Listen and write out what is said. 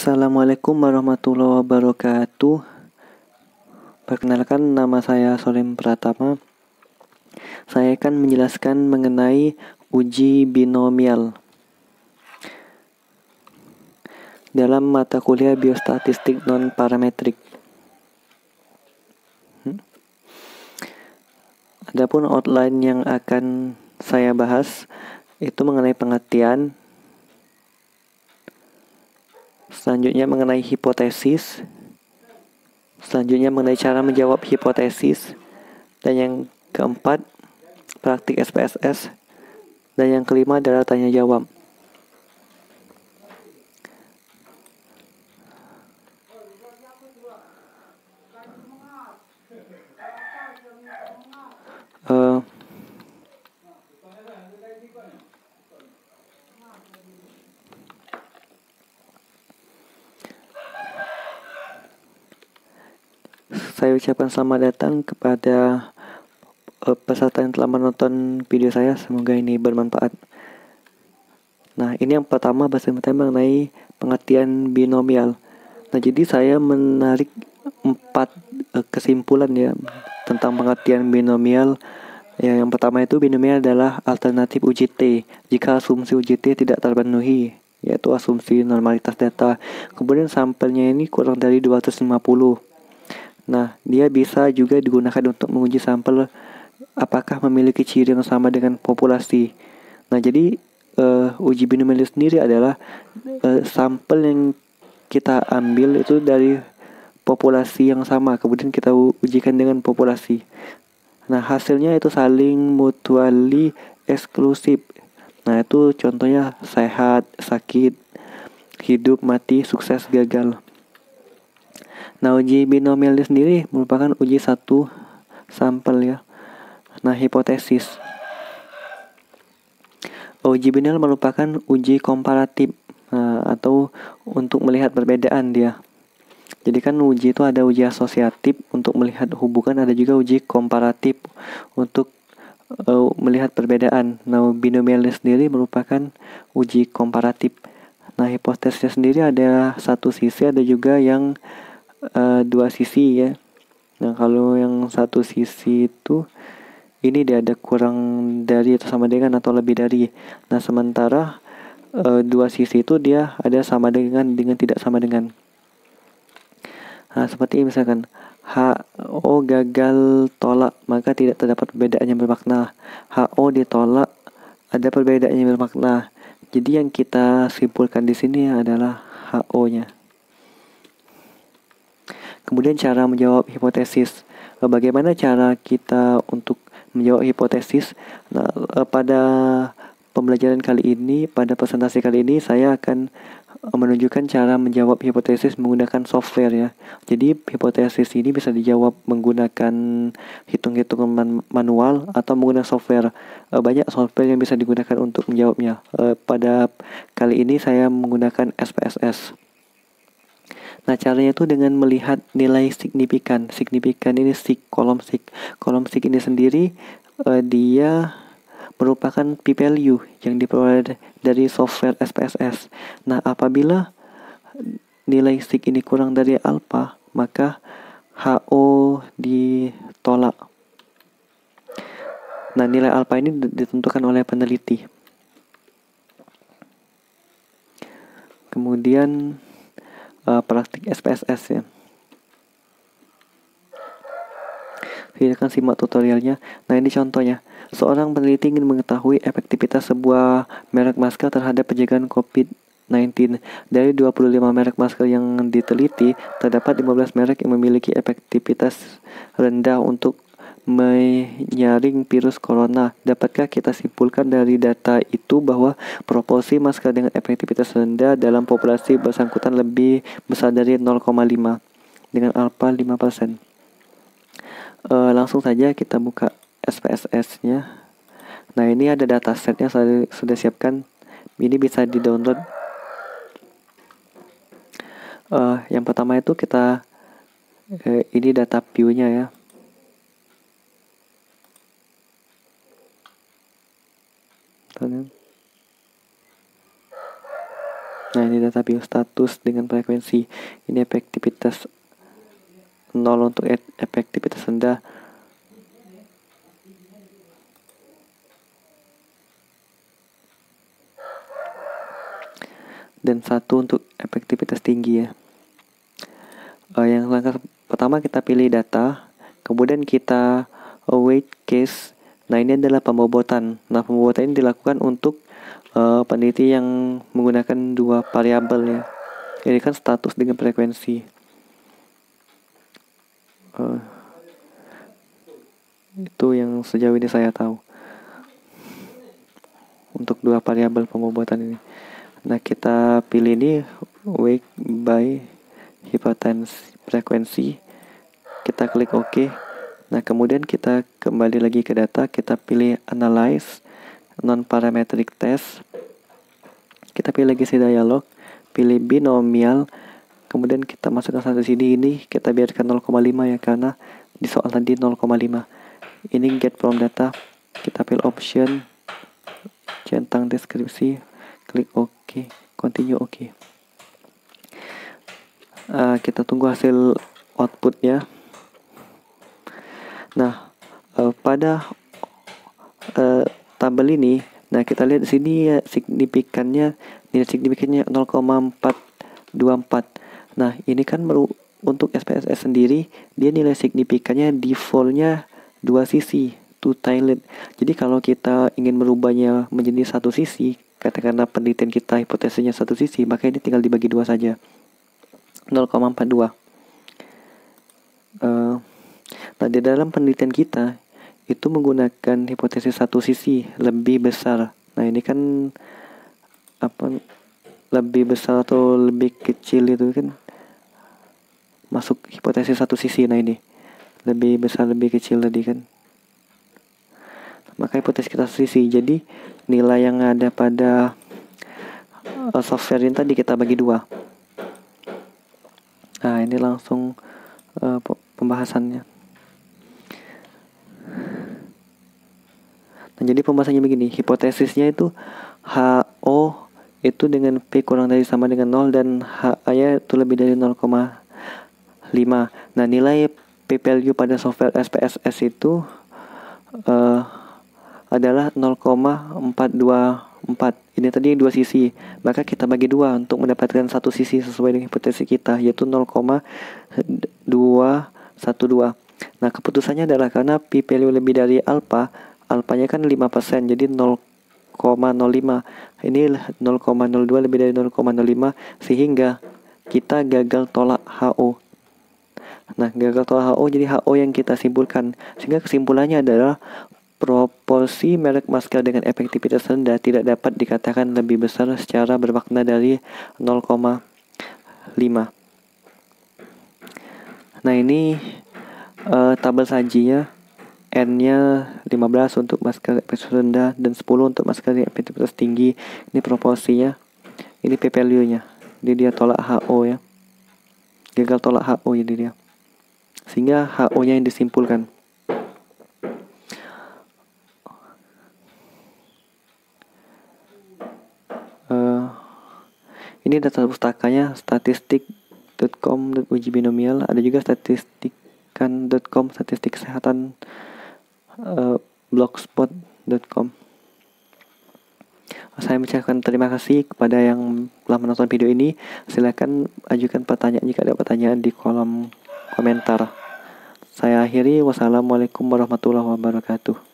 Assalamualaikum warahmatullahi wabarakatuh. Perkenalkan, nama saya Solim Pratama. Saya akan menjelaskan mengenai uji binomial dalam mata kuliah biostatistik non-parametrik. Adapun outline yang akan saya bahas itu mengenai pengertian, selanjutnya mengenai hipotesis, selanjutnya mengenai cara menjawab hipotesis, dan yang keempat praktik SPSS, dan yang kelima adalah tanya jawab. Saya ucapkan selamat datang kepada peserta yang telah menonton video saya. Semoga ini bermanfaat. Nah, ini yang pertama, bahasa mengenai pengertian binomial. Nah, jadi saya menarik 4 kesimpulan ya tentang pengertian binomial. Ya, yang pertama itu binomial adalah alternatif uji T jika asumsi uji T tidak terpenuhi, yaitu asumsi normalitas data. Kemudian sampelnya ini kurang dari 250. Nah, dia bisa juga digunakan untuk menguji sampel apakah memiliki ciri yang sama dengan populasi. Nah, jadi uji binomial sendiri adalah sampel yang kita ambil itu dari populasi yang sama, kemudian kita ujikan dengan populasi. Nah, hasilnya itu saling mutually eksklusif. Nah, itu contohnya sehat, sakit, hidup, mati, sukses, gagal. Nah, uji binomial sendiri merupakan uji satu sampel ya. Nah, hipotesis. Uji binomial merupakan uji komparatif atau untuk melihat perbedaan dia. Jadi kan uji itu ada uji asosiatif untuk melihat hubungan, ada juga uji komparatif untuk melihat perbedaan. Nah, binomial sendiri merupakan uji komparatif. Nah, hipotesisnya sendiri ada satu sisi, ada juga yang dua sisi ya. Nah, kalau yang satu sisi itu ini dia ada kurang dari atau sama dengan atau lebih dari. Nah, sementara dua sisi itu dia ada sama dengan tidak sama dengan. Nah, seperti misalkan HO gagal tolak, maka tidak terdapat perbedaan yang bermakna. HO ditolak, ada perbedaan yang bermakna. Jadi yang kita simpulkan di sini adalah HO-nya. Kemudian cara menjawab hipotesis. Bagaimana cara kita untuk menjawab hipotesis? Nah, pada pembelajaran kali ini, pada presentasi kali ini, saya akan menunjukkan cara menjawab hipotesis menggunakan software ya. Jadi hipotesis ini bisa dijawab menggunakan hitung-hitungan manual atau menggunakan software. Banyak software yang bisa digunakan untuk menjawabnya. Pada kali ini saya menggunakan SPSS. Nah, caranya itu dengan melihat nilai signifikan. Signifikan ini kolom sig ini sendiri dia merupakan p-value yang diperoleh dari software SPSS. Nah, apabila nilai sig ini kurang dari alfa, maka HO ditolak. Nah, nilai alfa ini ditentukan oleh peneliti. Kemudian praktik SPSS ya. Silakan simak tutorialnya. Nah, ini contohnya. Seorang peneliti ingin mengetahui efektivitas sebuah merek masker terhadap pencegahan COVID-19. Dari 25 merek masker yang diteliti, terdapat 15 merek yang memiliki efektivitas rendah untuk menyaring virus corona. Dapatkah kita simpulkan dari data itu bahwa proporsi masker dengan efektivitas rendah dalam populasi bersangkutan lebih besar dari 0,5 dengan alfa 5%? Langsung saja kita buka SPSS-nya. Nah, ini ada datasetnya saya sudah siapkan. Ini bisa di-download. Yang pertama itu kita ini data view-nya ya. Nah, Nah, di data biostatus dengan frekuensi ini efektivitas 0 untuk efektivitas rendah. Dan 1 untuk efektivitas tinggi ya. Yang langkah pertama kita pilih data, kemudian kita weight case. Nah, ini adalah pembobotan. Nah, pembobotan ini dilakukan untuk peneliti yang menggunakan 2 variabel ya. Ini kan status dengan frekuensi. Itu yang sejauh ini saya tahu untuk 2 variabel pembobotan ini. Nah, kita pilih ini weight by hypotenuse frekuensi. Kita klik OK. Nah, kemudian kita kembali lagi ke data, kita pilih analyze non-parametric test. Kita pilih lagi si dialog, pilih binomial, kemudian kita masukkan satu sini, ini kita biarkan 0,5 ya, karena di soal tadi 0,5. Ini get from data, kita pilih option, centang deskripsi, klik OK, continue OK. Kita tunggu hasil outputnya. Nah, pada tabel ini, nah kita lihat di sini ya, nilai signifikannya 0,424. Nah, ini kan untuk SPSS sendiri, dia nilai signifikannya defaultnya 2 sisi, two-tiled. Jadi kalau kita ingin merubahnya menjadi 1 sisi, katakanlah penelitian kita hipotesisnya 1 sisi, maka ini tinggal dibagi 2 saja, 0,42. Nah, di dalam penelitian kita itu menggunakan hipotesis 1 sisi lebih besar. Nah, ini kan lebih besar atau lebih kecil itu kan masuk hipotesis 1 sisi. Nah, ini lebih besar lebih kecil tadi kan, maka hipotesis kita 1 sisi. Jadi nilai yang ada pada software ini tadi kita bagi 2. Nah, ini langsung pembahasannya. Nah, jadi pembahasannya begini, hipotesisnya itu HO itu dengan P kurang dari sama dengan 0 dan HA itu lebih dari 0,5. Nah, nilai P value pada software SPSS itu adalah 0,424. Ini tadi 2 sisi, maka kita bagi 2 untuk mendapatkan 1 sisi sesuai dengan hipotesis kita, yaitu 0,212. Nah, keputusannya adalah karena P value lebih dari alpanya kan 5%, jadi 0,05. Ini 0,02 lebih dari 0,05, sehingga kita gagal tolak HO. Nah, gagal tolak HO, jadi HO yang kita simpulkan. Sehingga kesimpulannya adalah proporsi merek masker dengan efektivitas rendah tidak dapat dikatakan lebih besar secara bermakna dari 0,5. Nah, ini tabel sajinya. N-nya 15 untuk masker efektivitas rendah dan 10 untuk masker efektivitas tinggi. Ini proporsinya. Ini P value-nya. Jadi dia tolak HO ya. Gagal tolak HO jadi dia. Sehingga HO-nya yang disimpulkan. Ini data pustakanya statistik.com.uji binomial. Ada juga statistikan.com, statistik kesehatan, blogspot.com. Saya mengucapkan terima kasih kepada yang telah menonton video ini. Silakan ajukan pertanyaan jika ada pertanyaan di kolom komentar. Saya akhiri. Wassalamualaikum warahmatullahi wabarakatuh.